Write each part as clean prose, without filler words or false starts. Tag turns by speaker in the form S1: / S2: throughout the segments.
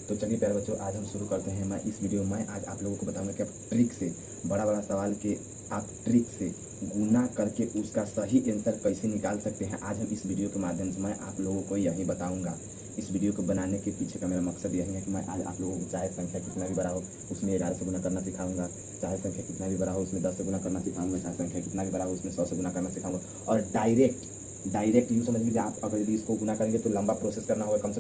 S1: तो चलिए प्यारे बच्चों, आज हम शुरू करते हैं। मैं इस वीडियो में आज आप लोगों को बताऊंगा कि आप ट्रिक से बड़ा बड़ा सवाल के आप ट्रिक से गुना करके उसका सही आंसर कैसे निकाल सकते हैं। आज हम इस वीडियो के माध्यम से मैं आप लोगों को यही बताऊंगा। इस वीडियो को बनाने के पीछे का मेरा मकसद यही है कि मैं आज आप लोगों को चाहे संख्या कितना भी बड़ा हो उसमें 11 से गुना करना सिखाऊंगा, चाहे संख्या कितना भी बड़ा हो उसमें 10 से गुना करना सिखाऊंगा, चाहे संख्या कितना भी बड़ा हो उसमें 100 से गुना करना सिखाऊंगा। और डायरेक्ट यूँ समझ लीजिए, आप अगर यदि इसको गुना करेंगे तो लंबा प्रोसेस करना होगा, कम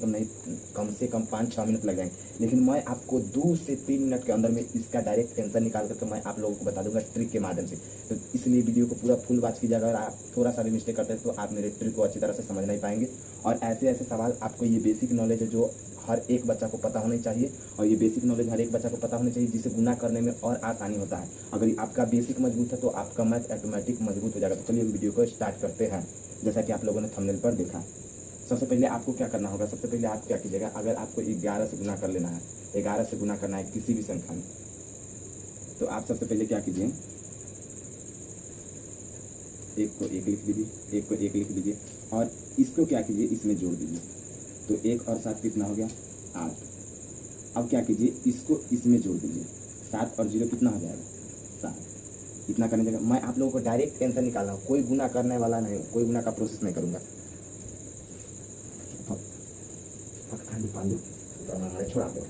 S1: से कम 5-6 मिनट लग जाएंगे। लेकिन मैं आपको 2 से 3 मिनट के अंदर में इसका डायरेक्ट आंसर निकाल करके मैं आप लोगों को बता दूंगा ट्रिक के माध्यम से। तो इसलिए वीडियो को पूरा फुल वॉच कीजिएगा। अगर आप थोड़ा सा भी मिस्टेक करते हैं तो आप मेरे ट्रिक को अच्छी तरह से समझ नहीं पाएंगे। और ऐसे ऐसे सवाल आपको, ये बेसिक नॉलेज है जो हर एक बच्चा को पता होना चाहिए, और ये बेसिक नॉलेज हर एक बच्चा को पता होना चाहिए जिसे गुना करने में और आसानी होता है। अगर आपका बेसिक मजबूत है तो आपका मैथ ऑटोमेटिक मजबूत हो जाएगा। तो चलिए हम वीडियो को स्टार्ट करते हैं। जैसा कि आप लोगों ने थंबनेल पर देखा, सबसे पहले आपको क्या करना होगा। सबसे पहले आप क्या कीजिएगा, अगर आपको 11 से गुना कर लेना है, 11 से गुना करना है किसी भी संख्या में, तो आप सबसे पहले क्या कीजिए, एक को 1 लिख दीजिए, एक को 1 लिख दीजिए और इसको क्या कीजिए, इसमें जोड़ दीजिए। तो 1 और 7 कितना हो गया, 8। अब क्या कीजिए, इसको इसमें जोड़ दीजिए, 7 और 0 कितना हो जाएगा, 7। इतना करने देगा। मैं आप लोगों को डायरेक्ट आंसर निकालना हूँ, कोई गुना करने वाला नहीं, कोई गुना का प्रोसेस नहीं करूँगा। छोड़ा दो।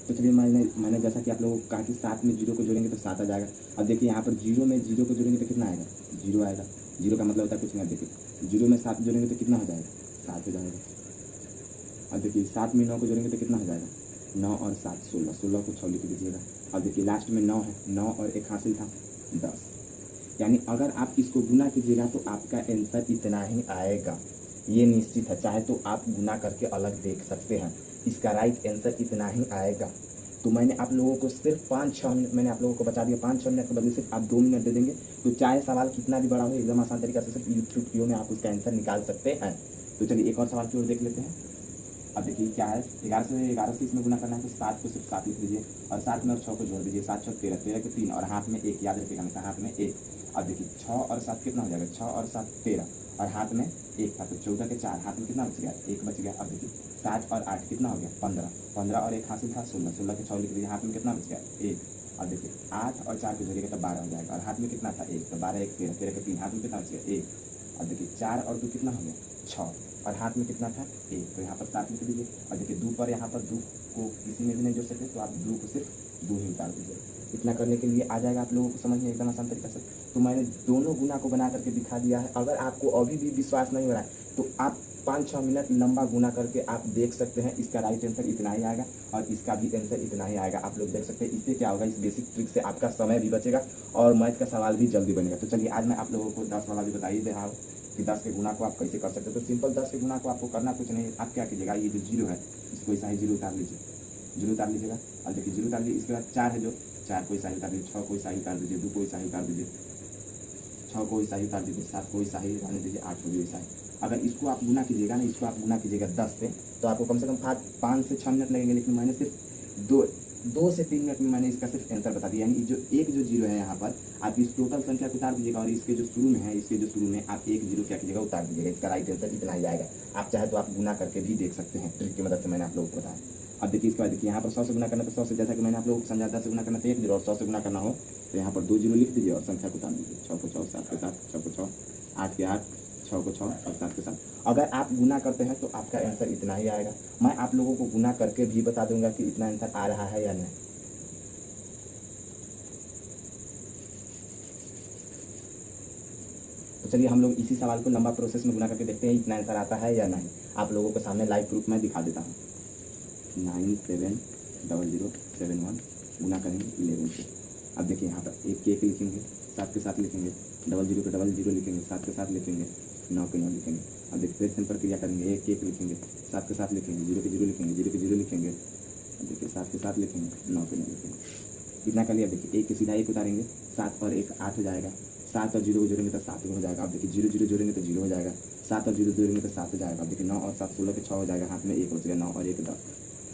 S1: तो चलिए, मैंने जैसा कि आप लोगों को कहा कि 7 में 0 को जोड़ेंगे तो 7 आ जाएगा। अब देखिए यहाँ पर 0 में 0 को जोड़ेंगे तो कितना आएगा, 0 आएगा। 0 का मतलब होता है कुछ नहीं। देखिए 0 में 7 जोड़ेंगे तो कितना हो जाएगा, 7 हो जाएगा। अब देखिए 7 में 9 को जोड़ेंगे तो कितना हो जाएगा, 9 और 7 16, 16 को 6 लिख दीजिएगा। अब देखिए लास्ट में 9 है, 9 और 1 हासिल था 10। यानी अगर आप इसको गुना कीजिएगा तो आपका आंसर इतना ही आएगा, ये निश्चित है। चाहे तो आप गुना करके अलग देख सकते हैं, इसका राइट आंसर इतना ही आएगा। तो मैंने आप लोगों को सिर्फ 5-6 मिनट मैंने आप लोगों को बता दिया। 5-6 मिनट के बदले सिर्फ आप 2 मिनट दे देंगे तो चाहे सवाल कितना भी बड़ा हो एकदम आसान तरीका से सिर्फ यूट्यूब वीडियो में आप उसका आंसर निकाल सकते हैं। तो चलिए एक और सवाल की ओर देख लेते हैं। अब देखिए क्या है, 11 से इसमें गुना करना है तो 7 को सिर्फ 7 लिख दीजिए और 7 में और 6 को जोड़ दीजिए। 7 6 13, 13 के 3 और हाथ में 1, याद रखिएगा हमेशा हाथ में 1। अब देखिए 6 और 7 कितना हो जाएगा, 6 और 7 13 और हाथ में 1 था तो 14 के 4, हाथ में कितना बच गया, 1 बच गया। अब देखिए 7 और 8 कितना हो गया, 15, 15 और 1 हासिल था 16, 16 के 6 लिख दीजिए, हाथ में कितना बच गया, 1। अब देखिए 8 और 4 को जोड़िएगा तो 12 हो जाएगा और हाथ में कितना था, 1, तो 12 1 13, 13 के 3, हाथ में कितना बच गया, 1। अब देखिए 4 और 2 कितना हो गया, 6 और हाथ में कितना था, 1, तो यहाँ पर 7 लिख दीजिए। और देखिए 2 पर यहाँ पर 2 को किसी में भी नहीं जोड़ सकते तो आप 2 को सिर्फ 2 ही उतार दीजिए। इतना करने के लिए आ जाएगा आप लोगों को समझ में एकदम आसान तरीका से। तो मैंने दोनों गुना को बना करके दिखा दिया है। अगर आपको अभी भी विश्वास नहीं हो रहा है तो आप 5-6 मिनट लंबा गुना करके आप देख सकते हैं। इसका राइट आंसर इतना ही आएगा और इसका भी आंसर इतना ही आएगा। आप लोग देख सकते हैं। इससे क्या होगा, इस बेसिक ट्रिक से आपका समय भी बचेगा और मैथ का सवाल भी जल्दी बनेगा। तो चलिए आज मैं आप लोगों को 10 वाला भी बता ही दे रहा हूँ कि 10 के गुना को आप कैसे कर सकते हैं। तो सिंपल 10 के गुना को आपको करना कुछ नहीं, आप क्या कीजिएगा, ये जो 0 है इसको ऐसा ही 0 उतार लीजिए, 0 उतार लीजिएगा। और देखिए 0 उतार लीजिए। इसके बाद 4 है जो 4 को ऐसा ही उतार दीजिए, 6 को ऐसा ही उतार दीजिए, 2 को ऐसा ही उतार दीजिए, 6 को ऐसा ही उतार दीजिए, 7 को ऐसा ही रहने दीजिए, 8 को भी ऐसा ही। अगर इसको आप गुना कीजिएगा ना, इसको आप गुना कीजिएगा 10 से तो आपको कम से कम 5 से 6 मिनट लगेंगे। लेकिन मैंने सिर्फ 2 से 3 मिनट में मैंने इसका सिर्फ आंसर बता दिया। यानी जो 0 है यहाँ पर आप इस टोटल संख्या को उतार दीजिएगा और इसके जो शुरू में है, इसके जो शुरू में आप 1 0 क्या कीजिएगा, उतार दीजिएगा। इसका राइट आंसर इतना ही आएगा। आप चाहे तो आप गुना करके भी देख सकते हैं, ट्रिक की मदद से मैंने आप लोगों को बताया। अब देखिए इसके बाद देखिए यहाँ पर 100 से गुना करना तो 100 से, जैसा कि मैंने आप लोगों को समझा, 10 से गुना करना तो 1 0 और 100 से गुना करना हो तो यहाँ पर 2 0 लिख दीजिए और संख्या को उतार दीजिए। 6 को 6, 7 के 7, 6 को 6, 8 के 8, 6 को 6 और 7 के 7। अगर आप गुना करते हैं तो आपका आंसर इतना ही आएगा। मैं आप लोगों को गुना करके भी बता दूंगा कि इतना आंसर आ रहा है या नहीं। तो चलिए हम लोग इसी सवाल को लंबा प्रोसेस में गुना करके देखते हैं इतना आंसर आता है या नहीं। आप लोगों के सामने लाइव प्रूफ में दिखा देता हूँ। 970071 गुना करेंगे 11 से। अब देखिए यहाँ पर 1 के 1 लिखेंगे, 7 के 7 लिखेंगे, 00 के 00 लिखेंगे, 7 के 7 लिखेंगे, 9 के 9 लिखेंगे। अब देखिए फिर सिंपल क्रिया करेंगे, 1 के 1 लिखेंगे, 7 के 7 लिखेंगे, 0 के 0 लिखेंगे, 0 के 0 लिखेंगे। अब देखिए 7 के 7 लिखेंगे, 9 के 9 लिखेंगे। इतना कर लिया। देखिए 1 के सीधा 1 उतारेंगे, 7 और 1 8 हो जाएगा, 7 और 0 को जोड़ेंगे तो 7 हो जाएगा। अब देखिए 0 0 जोड़ेंगे तो 0 हो जाएगा, 7 और 0 जोड़ेंगे तो 7 हो जाएगा। अब देखिए 9 और 7 16 के 6 हो जाएगा, हाथ में 1 बच गया, 9 और 1 10।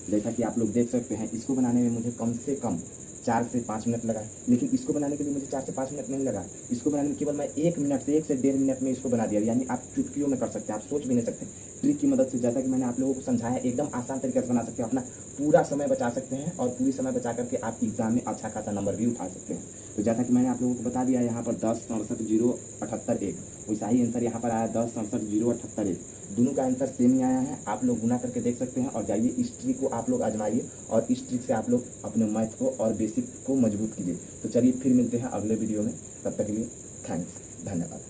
S1: जैसा कि आप लोग देख सकते हैं, इसको बनाने में मुझे कम से कम 4 से 5 मिनट लगा है, लेकिन इसको बनाने के लिए मुझे 4 से 5 मिनट नहीं लगा। इसको बनाने में केवल मैं 1 मिनट से 1 से 1.5 मिनट में इसको बना दिया, यानी आप चुटकियों में कर सकते हैं, आप सोच भी नहीं सकते। ट्रिक की मदद से, जैसा कि मैंने आप लोगों को समझाया, एकदम आसान तरीके से बना सकते हैं, अपना पूरा समय बचा सकते हैं और पूरी समय बचा करके आप एग्जाम में अच्छा खासा नंबर भी उठा सकते हैं। तो जैसा कि मैंने आप लोगों को बता दिया, यहाँ पर 10 67 0 78 1, वैसा ही आंसर यहाँ पर आया 10 67 0 78 1। दोनों का आंसर सेम ही आया है, आप लोग गुना करके देख सकते हैं। और जाइए इस ट्रिक को आप लोग आजमाइए और इस ट्रिक से आप लोग अपने मैथ को और बेसिक को मजबूत कीजिए। तो चलिए फिर मिलते हैं अगले वीडियो में, तब तक के लिए थैंक्स, धन्यवाद।